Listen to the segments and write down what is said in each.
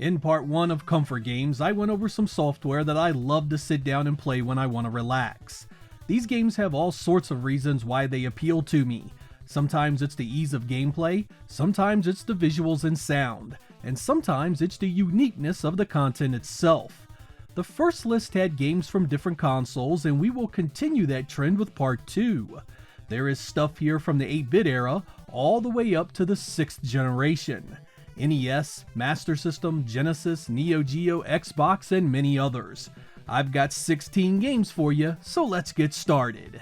In part 1 of Comfort Games, I went over some software that I love to sit down and play when I want to relax. These games have all sorts of reasons why they appeal to me. Sometimes it's the ease of gameplay, sometimes it's the visuals and sound, and sometimes it's the uniqueness of the content itself. The first list had games from different consoles, and we will continue that trend with part 2. There is stuff here from the 8-bit era all the way up to the 6th generation. NES, Master System, Genesis, Neo Geo, Xbox, and many others. I've got 16 games for you, so let's get started.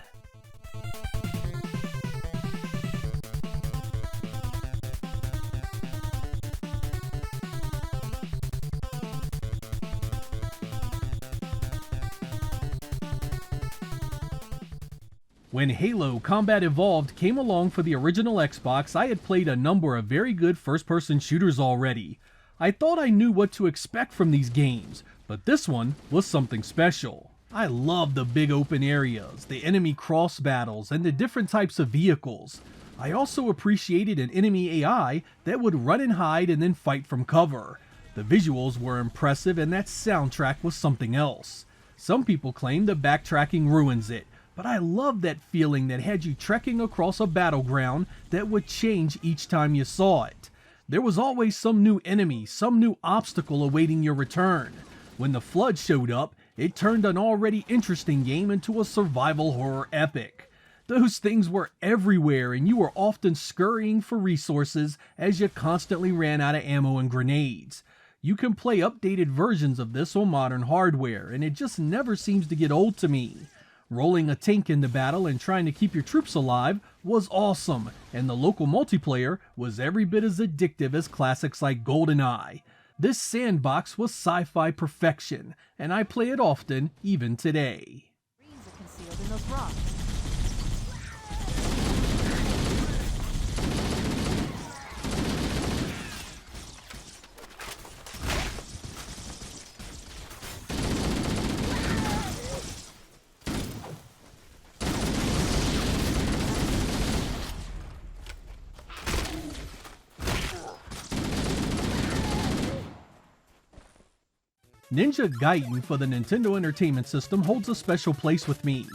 When Halo Combat Evolved came along for the original Xbox, I had played a number of very good first-person shooters already. I thought I knew what to expect from these games, but this one was something special. I loved the big open areas, the enemy cross battles, and the different types of vehicles. I also appreciated an enemy AI that would run and hide and then fight from cover. The visuals were impressive and that soundtrack was something else. Some people claim the backtracking ruins it, but I loved that feeling that had you trekking across a battleground that would change each time you saw it. There was always some new enemy, some new obstacle awaiting your return. When the Flood showed up, it turned an already interesting game into a survival horror epic. Those things were everywhere and you were often scurrying for resources as you constantly ran out of ammo and grenades. You can play updated versions of this on modern hardware and it just never seems to get old to me. Rolling a tank into battle and trying to keep your troops alive was awesome, and the local multiplayer was every bit as addictive as classics like GoldenEye. This sandbox was sci-fi perfection, and I play it often, even today. Greens are concealed in those rocks. Ninja Gaiden for the Nintendo Entertainment System holds a special place with me.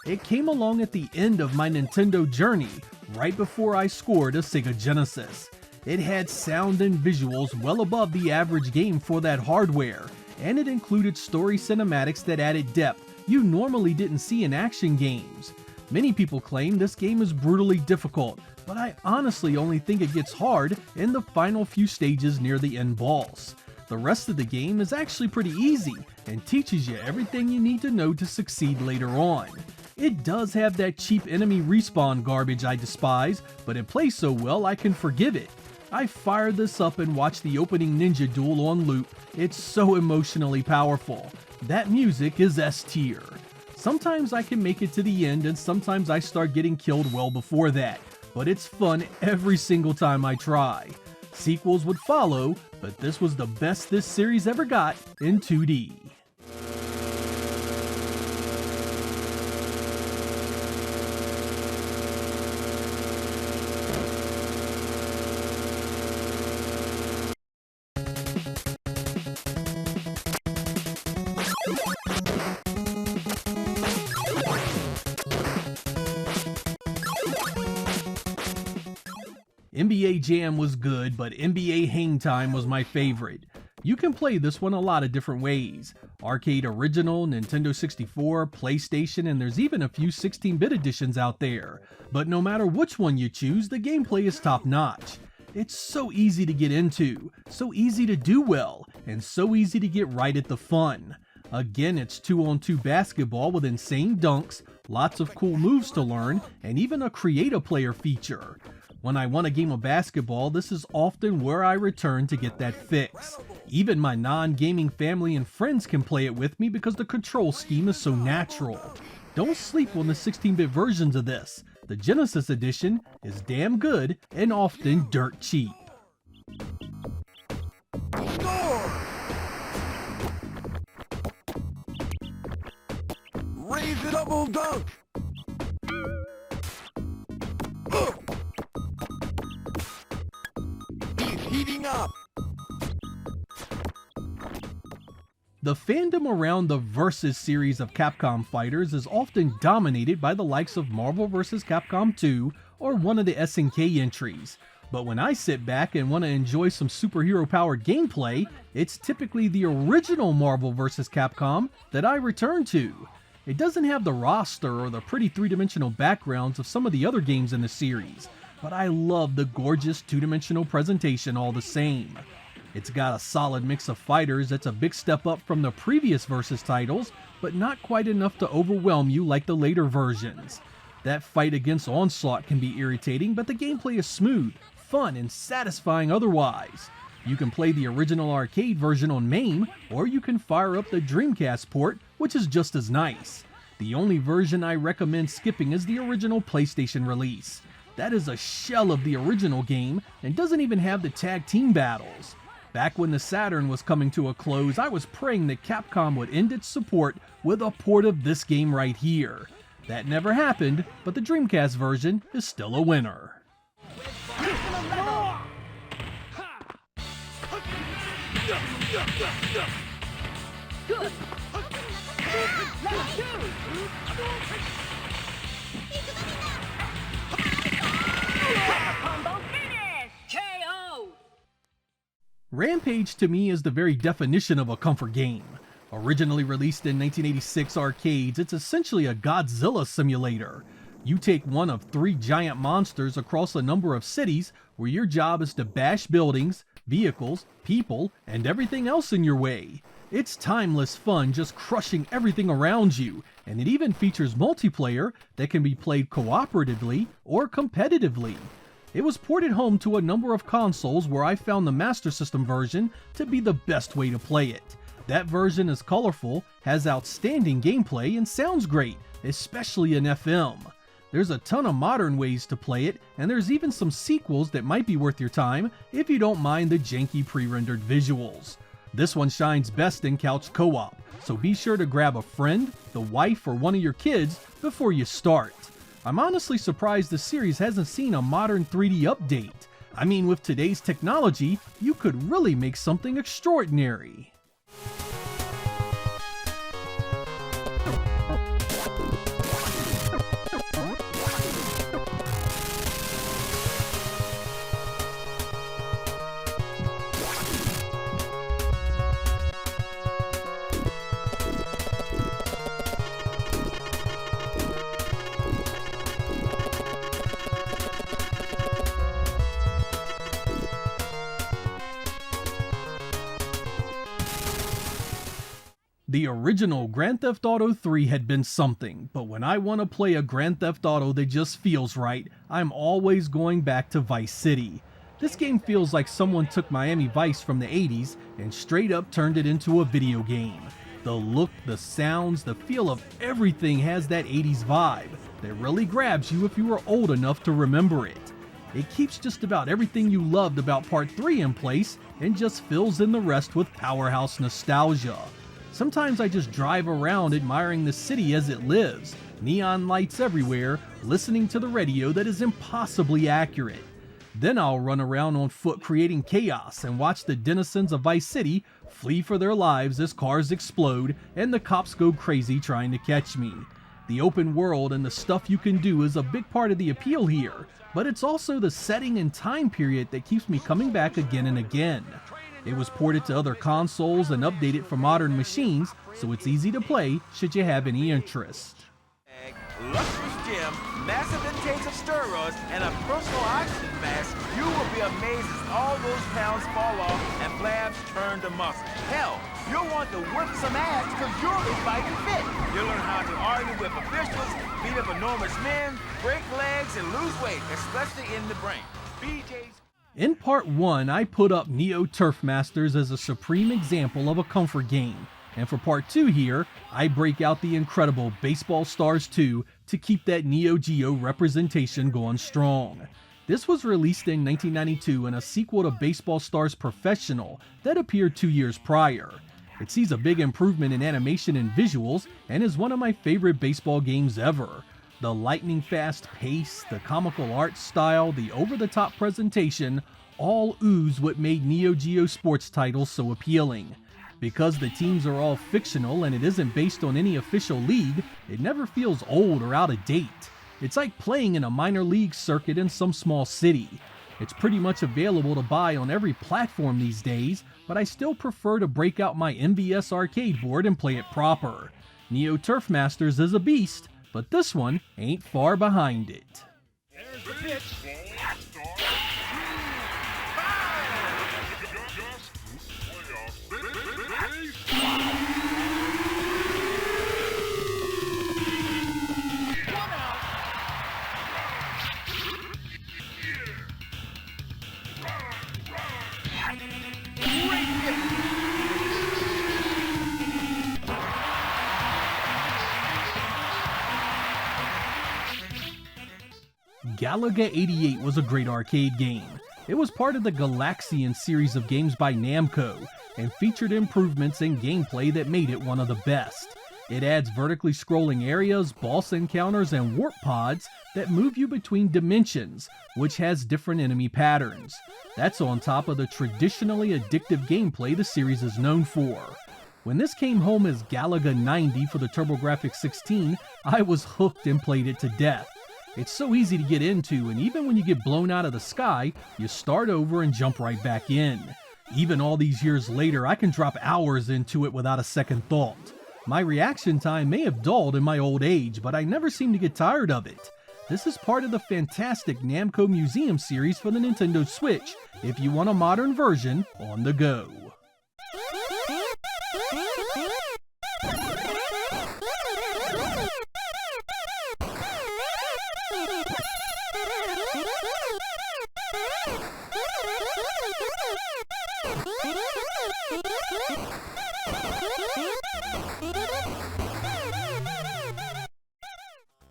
It came along at the end of my Nintendo journey, right before I scored a Sega Genesis. It had sound and visuals well above the average game for that hardware, and it included story cinematics that added depth you normally didn't see in action games. Many people claim this game is brutally difficult, but I honestly only think it gets hard in the final few stages near the end boss. The rest of the game is actually pretty easy and teaches you everything you need to know to succeed later on. It does have that cheap enemy respawn garbage I despise, but it plays so well I can forgive it. I fired this up and watched the opening ninja duel on loop. It's so emotionally powerful. That music is S tier. Sometimes I can make it to the end and sometimes I start getting killed well before that, but it's fun every single time I try. Sequels would follow, but this was the best this series ever got in 2D. NBA Jam was good, but NBA Hangtime was my favorite. You can play this one a lot of different ways. Arcade Original, Nintendo 64, PlayStation, and there's even a few 16-bit editions out there. But no matter which one you choose, the gameplay is top-notch. It's so easy to get into, so easy to do well, and so easy to get right at the fun. Again, it's 2-on-2 basketball with insane dunks, lots of cool moves to learn, and even a create-a-player feature. When I want a game of basketball, this is often where I return to get that fix. Even my non-gaming family and friends can play it with me because the control scheme is so natural. Don't sleep on the 16-bit versions of this. The Genesis edition is damn good and often dirt cheap. Score! Raise the double dunk! He's heating up! The fandom around the Versus series of Capcom fighters is often dominated by the likes of Marvel vs. Capcom 2 or one of the SNK entries. But when I sit back and want to enjoy some superhero-powered gameplay, it's typically the original Marvel vs. Capcom that I return to. It doesn't have the roster or the pretty three-dimensional backgrounds of some of the other games in the series, but I love the gorgeous two-dimensional presentation all the same. It's got a solid mix of fighters that's a big step up from the previous Versus titles, but not quite enough to overwhelm you like the later versions. That fight against Onslaught can be irritating, but the gameplay is smooth, fun, and satisfying otherwise. You can play the original arcade version on MAME, or you can fire up the Dreamcast port, which is just as nice. The only version I recommend skipping is the original PlayStation release. That is a shell of the original game, and doesn't even have the tag team battles. Back when the Saturn was coming to a close, I was praying that Capcom would end its support with a port of this game right here. That never happened, but the Dreamcast version is still a winner. Good. Combo finish! KO! Rampage to me is the very definition of a comfort game. Originally released in 1986 arcades, it's essentially a Godzilla simulator. You take one of 3 giant monsters across a number of cities where your job is to bash buildings, vehicles, people, and everything else in your way. It's timeless fun just crushing everything around you, and it even features multiplayer that can be played cooperatively or competitively. It was ported home to a number of consoles where I found the Master System version to be the best way to play it. That version is colorful, has outstanding gameplay, and sounds great, especially in FM. There's a ton of modern ways to play it, and there's even some sequels that might be worth your time if you don't mind the janky pre-rendered visuals. This one shines best in couch co-op, so be sure to grab a friend, the wife, or one of your kids before you start. I'm honestly surprised the series hasn't seen a modern 3D update. I mean, with today's technology, you could really make something extraordinary. The original Grand Theft Auto 3 had been something, but when I want to play a Grand Theft Auto that just feels right, I'm always going back to Vice City. This game feels like someone took Miami Vice from the 80s and straight up turned it into a video game. The look, the sounds, the feel of everything has that 80s vibe that really grabs you if you were old enough to remember it. It keeps just about everything you loved about Part 3 in place and just fills in the rest with powerhouse nostalgia. Sometimes I just drive around admiring the city as it lives, neon lights everywhere, listening to the radio that is impossibly accurate. Then I'll run around on foot creating chaos and watch the denizens of Vice City flee for their lives as cars explode and the cops go crazy trying to catch me. The open world and the stuff you can do is a big part of the appeal here, but it's also the setting and time period that keeps me coming back again and again. It was ported to other consoles and updated for modern machines, so it's easy to play should you have any interest. Lustrous gym, massive intakes of steroids, and a personal oxygen mask, you will be amazed as all those pounds fall off and flabs turn to muscle. Hell, you'll want to whip some ass because you'll be fighting fit. You'll learn how to argue with officials, beat up enormous men, break legs, and lose weight, especially in the brain. BJ's. In Part 1, I put up Neo Turf Masters as a supreme example of a comfort game, and for Part 2 here, I break out the incredible Baseball Stars 2 to keep that Neo Geo representation going strong. This was released in 1992 and a sequel to Baseball Stars Professional that appeared 2 years prior. It sees a big improvement in animation and visuals and is one of my favorite baseball games ever. The lightning-fast pace, the comical art style, the over-the-top presentation all ooze what made Neo Geo sports titles so appealing. Because the teams are all fictional and it isn't based on any official league, it never feels old or out of date. It's like playing in a minor league circuit in some small city. It's pretty much available to buy on every platform these days, but I still prefer to break out my MVS arcade board and play it proper. Neo Turf Masters is a beast, but this one ain't far behind it. There's the pitch. Galaga 88 was a great arcade game. It was part of the Galaxian series of games by Namco, and featured improvements in gameplay that made it one of the best. It adds vertically scrolling areas, boss encounters, and warp pods that move you between dimensions, which has different enemy patterns. That's on top of the traditionally addictive gameplay the series is known for. When this came home as Galaga 90 for the TurboGrafx 16, I was hooked and played it to death. It's so easy to get into, and even when you get blown out of the sky, you start over and jump right back in. Even all these years later, I can drop hours into it without a second thought. My reaction time may have dulled in my old age, but I never seem to get tired of it. This is part of the fantastic Namco Museum series for the Nintendo Switch, if you want a modern version on the go.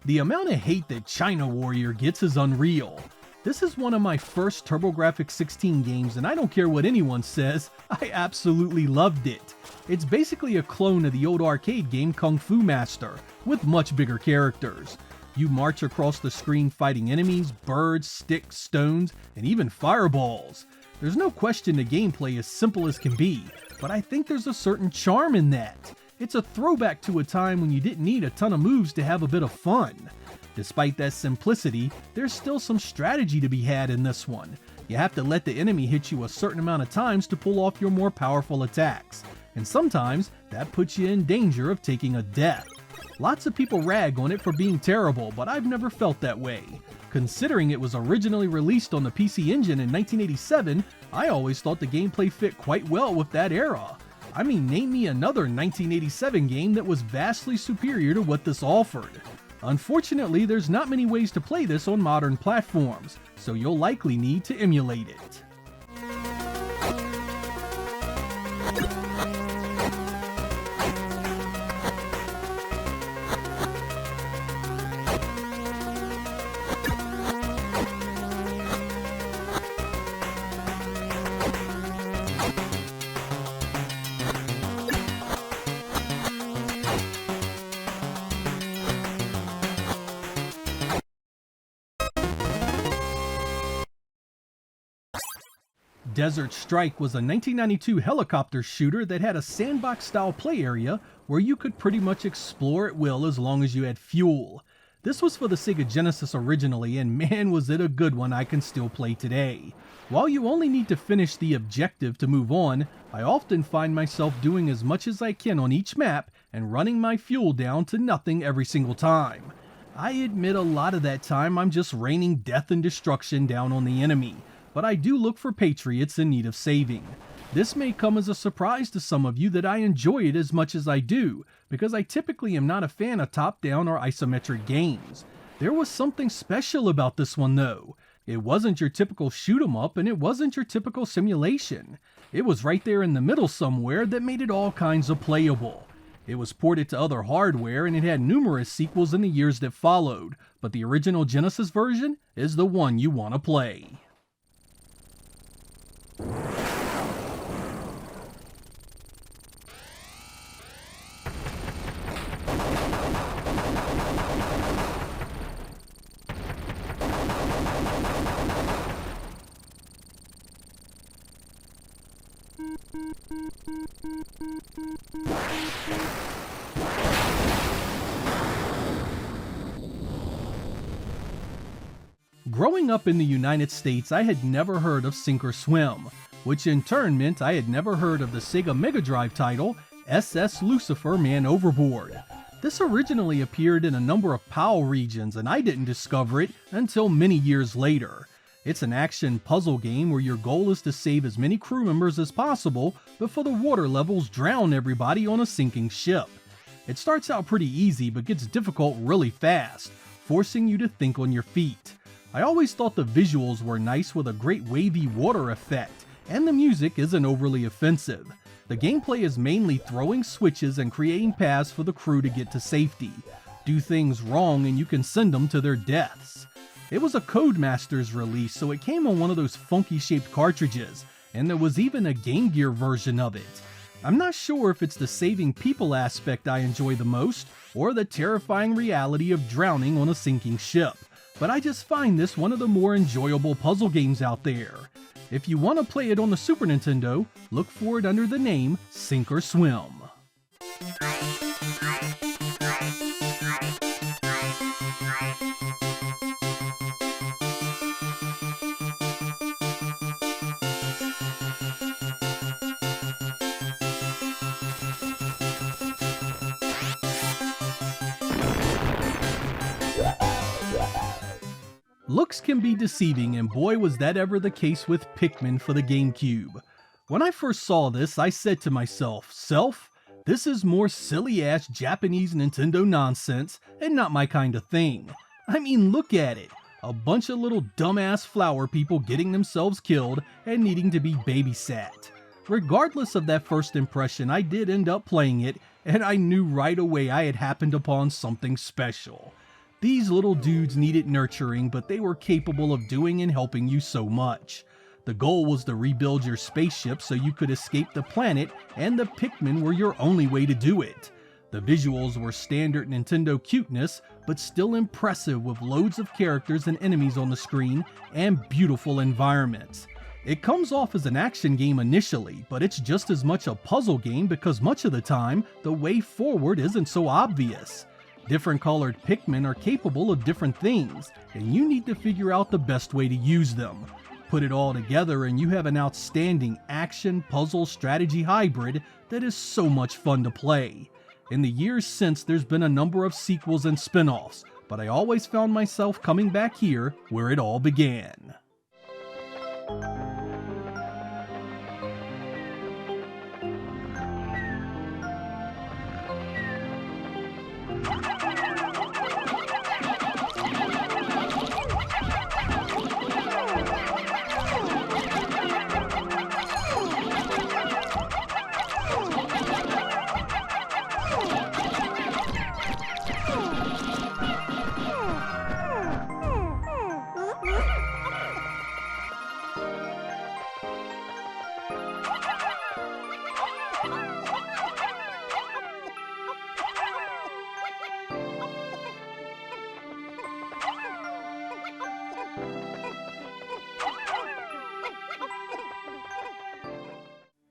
The amount of hate that China Warrior gets is unreal. This is one of my first TurboGrafx 16 games, and I don't care what anyone says, I absolutely loved it. It's basically a clone of the old arcade game Kung Fu Master, with much bigger characters. You march across the screen fighting enemies, birds, sticks, stones, and even fireballs. There's no question the gameplay is simple as can be, but I think there's a certain charm in that. It's a throwback to a time when you didn't need a ton of moves to have a bit of fun. Despite that simplicity, there's still some strategy to be had in this one. You have to let the enemy hit you a certain amount of times to pull off your more powerful attacks, and sometimes that puts you in danger of taking a death. Lots of people rag on it for being terrible, but I've never felt that way. Considering it was originally released on the PC Engine in 1987, I always thought the gameplay fit quite well with that era. I mean, name me another 1987 game that was vastly superior to what this offered. Unfortunately, there's not many ways to play this on modern platforms, so you'll likely need to emulate it. Desert Strike was a 1992 helicopter shooter that had a sandbox-style play area where you could pretty much explore at will as long as you had fuel. This was for the Sega Genesis originally, and man was it a good one I can still play today. While you only need to finish the objective to move on, I often find myself doing as much as I can on each map and running my fuel down to nothing every single time. I admit a lot of that time I'm just raining death and destruction down on the enemy, but I do look for patriots in need of saving. This may come as a surprise to some of you that I enjoy it as much as I do, because I typically am not a fan of top-down or isometric games. There was something special about this one though. It wasn't your typical shoot 'em up, and it wasn't your typical simulation. It was right there in the middle somewhere that made it all kinds of playable. It was ported to other hardware, and it had numerous sequels in the years that followed, but the original Genesis version is the one you want to play. Growing up in the United States, I had never heard of Sink or Swim, which in turn meant I had never heard of the Sega Mega Drive title, SS Lucifer Man Overboard. This originally appeared in a number of PAL regions, and I didn't discover it until many years later. It's an action puzzle game where your goal is to save as many crew members as possible before the water levels drown everybody on a sinking ship. It starts out pretty easy but gets difficult really fast, forcing you to think on your feet. I always thought the visuals were nice with a great wavy water effect, and the music isn't overly offensive. The gameplay is mainly throwing switches and creating paths for the crew to get to safety. Do things wrong and you can send them to their deaths. It was a Codemasters release, so it came on one of those funky shaped cartridges, and there was even a Game Gear version of it. I'm not sure if it's the saving people aspect I enjoy the most, or the terrifying reality of drowning on a sinking ship, but I just find this one of the more enjoyable puzzle games out there. If you want to play it on the Super Nintendo, look for it under the name Sink or Swim. Looks can be deceiving, and boy was that ever the case with Pikmin for the GameCube. When I first saw this, I said to myself, this is more silly-ass Japanese Nintendo nonsense and not my kind of thing. I mean, look at it. A bunch of little dumbass flower people getting themselves killed and needing to be babysat. Regardless of that first impression, I did end up playing it, and I knew right away I had happened upon something special. These little dudes needed nurturing, but they were capable of doing and helping you so much. The goal was to rebuild your spaceship so you could escape the planet, and the Pikmin were your only way to do it. The visuals were standard Nintendo cuteness, but still impressive with loads of characters and enemies on the screen, and beautiful environments. It comes off as an action game initially, but it's just as much a puzzle game because much of the time, the way forward isn't so obvious. Different colored Pikmin are capable of different things, and you need to figure out the best way to use them. Put it all together and you have an outstanding action puzzle strategy hybrid that is so much fun to play. In the years since, there's been a number of sequels and spin-offs, but I always found myself coming back here where it all began.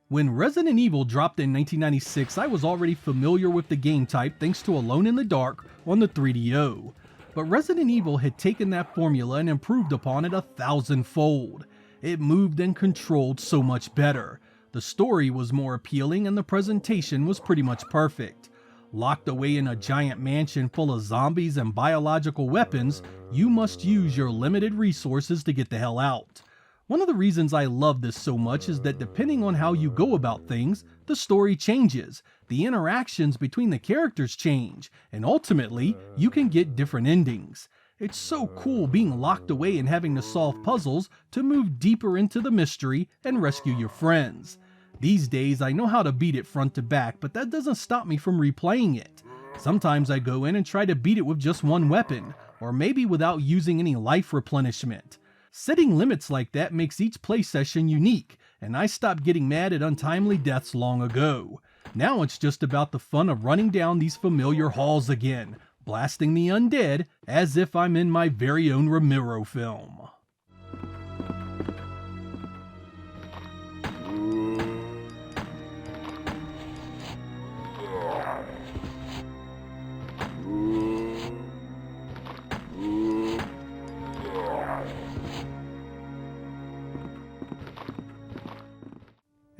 When Resident Evil dropped in 1996, I was already familiar with the game type thanks to Alone in the Dark on the 3DO. But Resident Evil had taken that formula and improved upon it 1,000-fold. It moved and controlled so much better. The story was more appealing and the presentation was pretty much perfect. Locked away in a giant mansion full of zombies and biological weapons, you must use your limited resources to get the hell out. One of the reasons I love this so much is that depending on how you go about things, the story changes, the interactions between the characters change, and ultimately, you can get different endings. It's so cool being locked away and having to solve puzzles to move deeper into the mystery and rescue your friends. These days, I know how to beat it front to back, but that doesn't stop me from replaying it. Sometimes I go in and try to beat it with just one weapon, or maybe without using any life replenishment. Setting limits like that makes each play session unique, and I stopped getting mad at untimely deaths long ago. Now it's just about the fun of running down these familiar halls again, blasting the undead as if I'm in my very own Romero film.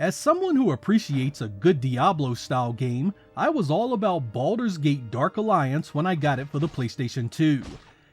As someone who appreciates a good Diablo-style game, I was all about Baldur's Gate Dark Alliance when I got it for the PlayStation 2.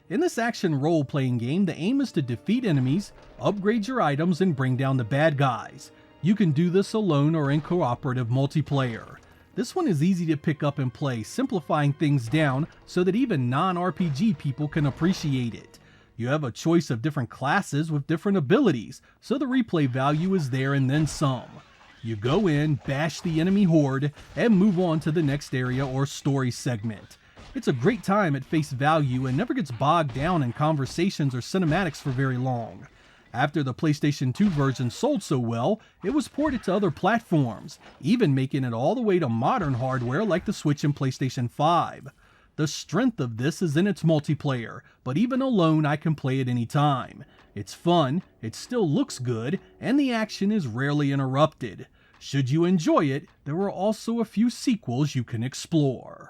In this action role-playing game, the aim is to defeat enemies, upgrade your items, and bring down the bad guys. You can do this alone or in cooperative multiplayer. This one is easy to pick up and play, simplifying things down so that even non-RPG people can appreciate it. You have a choice of different classes with different abilities, so the replay value is there and then some. You go in, bash the enemy horde, and move on to the next area or story segment. It's a great time at face value and never gets bogged down in conversations or cinematics for very long. After the PlayStation 2 version sold so well, it was ported to other platforms, even making it all the way to modern hardware like the Switch and PlayStation 5. The strength of this is in its multiplayer, but even alone I can play it anytime. It's fun, it still looks good, and the action is rarely interrupted. Should you enjoy it, there are also a few sequels you can explore.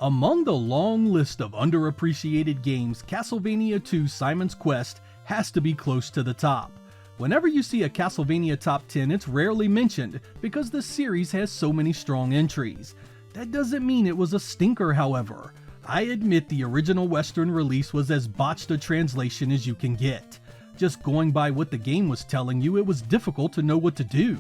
Among the long list of underappreciated games, Castlevania II Simon's Quest has to be close to the top. Whenever you see a Castlevania top 10, it's rarely mentioned because the series has so many strong entries. That doesn't mean it was a stinker, however. I admit the original Western release was as botched a translation as you can get. Just going by what the game was telling you, it was difficult to know what to do.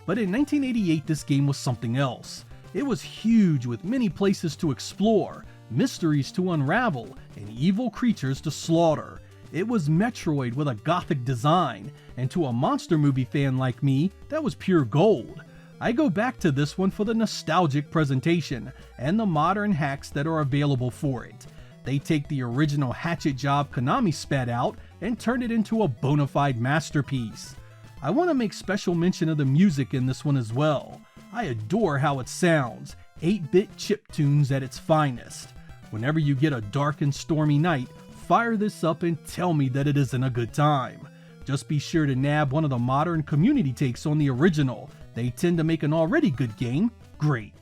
But in 1988, this game was something else. It was huge with many places to explore, mysteries to unravel, and evil creatures to slaughter. It was Metroid with a gothic design, and to a monster movie fan like me, that was pure gold. I go back to this one for the nostalgic presentation, and the modern hacks that are available for it. They take the original hatchet job Konami spat out and turn it into a bona fide masterpiece. I want to make special mention of the music in this one as well. I adore how it sounds, 8-bit chiptunes at its finest. Whenever you get a dark and stormy night, fire this up and tell me that it isn't a good time. Just be sure to nab one of the modern community takes on the original. They tend to make an already good game great.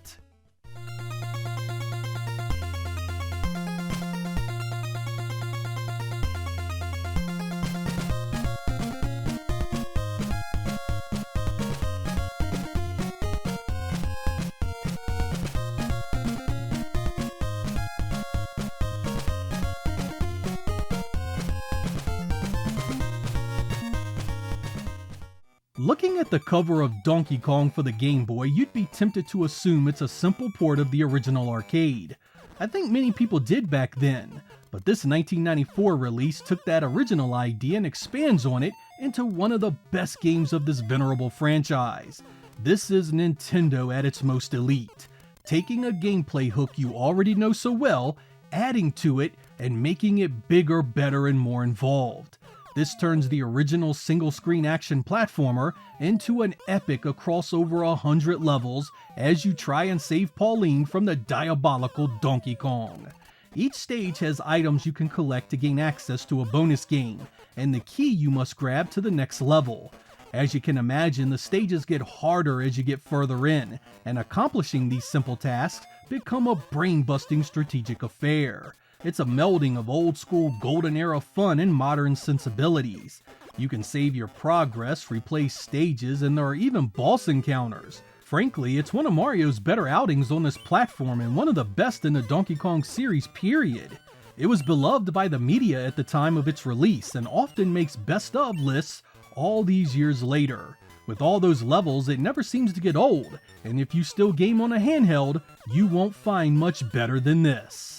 Looking at the cover of Donkey Kong for the Game Boy, you'd be tempted to assume it's a simple port of the original arcade. I think many people did back then, but this 1994 release took that original idea and expands on it into one of the best games of this venerable franchise. This is Nintendo at its most elite, taking a gameplay hook you already know so well, adding to it, and making it bigger, better, and more involved. This turns the original single-screen action platformer into an epic across over 100 levels as you try and save Pauline from the diabolical Donkey Kong. Each stage has items you can collect to gain access to a bonus game, and the key you must grab to the next level. As you can imagine, the stages get harder as you get further in, and accomplishing these simple tasks become a brain-busting strategic affair. It's a melding of old-school golden era fun and modern sensibilities. You can save your progress, replay stages, and there are even boss encounters. Frankly, it's one of Mario's better outings on this platform and one of the best in the Donkey Kong series, period. It was beloved by the media at the time of its release and often makes best of lists all these years later. With all those levels, it never seems to get old, and if you still game on a handheld, you won't find much better than this.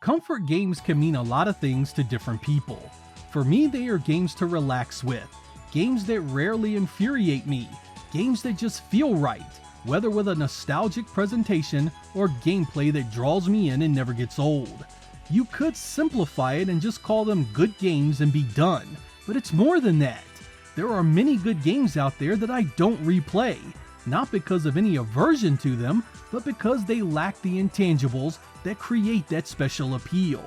Comfort games can mean a lot of things to different people. For me, they are games to relax with, games that rarely infuriate me, games that just feel right, whether with a nostalgic presentation or gameplay that draws me in and never gets old. You could simplify it and just call them good games and be done, but it's more than that. There are many good games out there that I don't replay, not because of any aversion to them, but because they lack the intangibles that create that special appeal.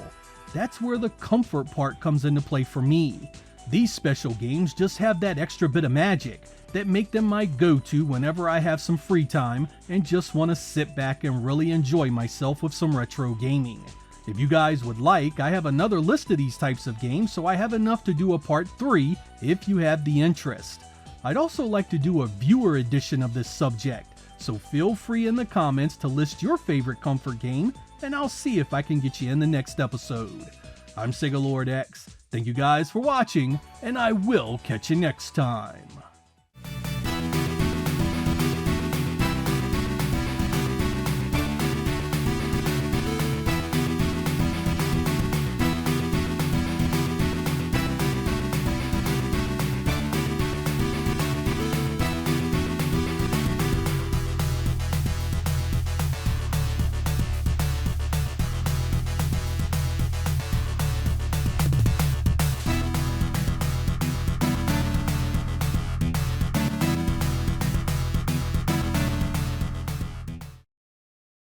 That's where the comfort part comes into play for me. These special games just have that extra bit of magic that make them my go-to whenever I have some free time and just want to sit back and really enjoy myself with some retro gaming. If you guys would like, I have another list of these types of games, so I have enough to do a part 3 if you have the interest. I'd also like to do a viewer edition of this subject, so feel free in the comments to list your favorite comfort game, and I'll see if I can get you in the next episode. I'm Sega Lord X, thank you guys for watching, and I will catch you next time.